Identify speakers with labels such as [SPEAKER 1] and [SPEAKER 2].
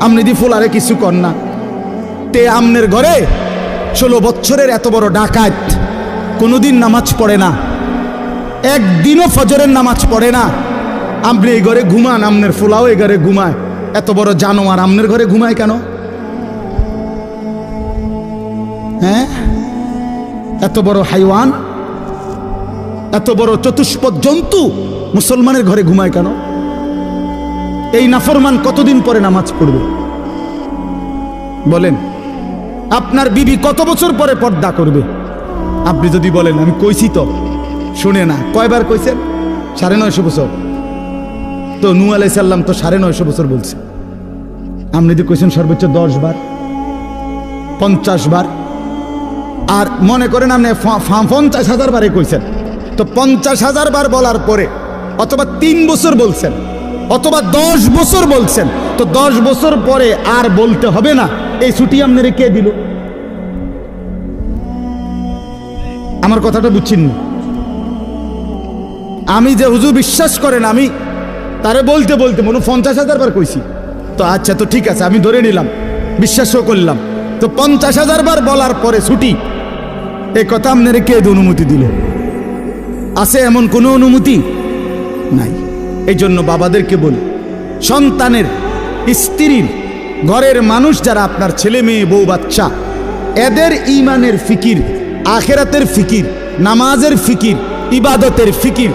[SPEAKER 1] আপনি দি ফুলারে কিছু কর না। তে আমনের ঘরে 16 বছরের এত বড় ডাকাত কোনোদিন নামাজ পড়ে না, একদিনও ফজরের নামাজ পড়ে না। আপনি এই ঘরে ঘুমান, আমনের ফুলাও এই ঘরে ঘুমায়। এত বড় জানোয়ার আমনের ঘরে ঘুমায় কেন? হ্যাঁ, এত বড় হাইওয়ান, এত বড় চতুষ্পদ জন্তু মুসলমানের ঘরে ঘুমায় কেন? এই নাফরমান কতদিন পরে নামাজ পড়বে বলেন? আপনার বিবি কত বছর পরে পর্দা করবে? আপনি যদি বলেন আমি কইছি তো, শুনে না। কয়বার কইছেন? 950 বছর। তো নূহ আলাইহিস সালাম তো 950 বছর বলছে। আপনি যদি কইছেন সর্বোচ্চ 10 বার, 50 বার, আর মনে করেন আপনি 50,000 বারে কইছেন, তো 50,000 বার বলার পরে অথবা 3 বছর বলছেন অথবা 10 বছর বলছেন, তো 10 বছর পরে আর বলতে হবে না। এই ছুটি আপনারে কে দিল? আমার কথাটা বুঝছেন না? আমি যে হুজুর বিশ্বাস করেন, আমি তারে বলতে বলতে মনে 50,000 বার কইছি। তো আচ্ছা, তো ঠিক আছে, আমি ধরে নিলাম, বিশ্বাসও করলাম। তো 50,000 বার বলার পরে ছুটি, এই কথা আপনারে কে অনুমতি দিল? আছে এমন কোনো অনুমতি নাই। এই জন্য বাবাদেরকে বলি, সন্তানের, স্ত্রীর, ঘরের মানুষ যারা আপনার ছেলে মেয়ে বউ বাচ্চা, এদের ঈমানের ফিকির, আখিরাতের ফিকির, নামাজের ফিকির, ইবাদতের ফিকির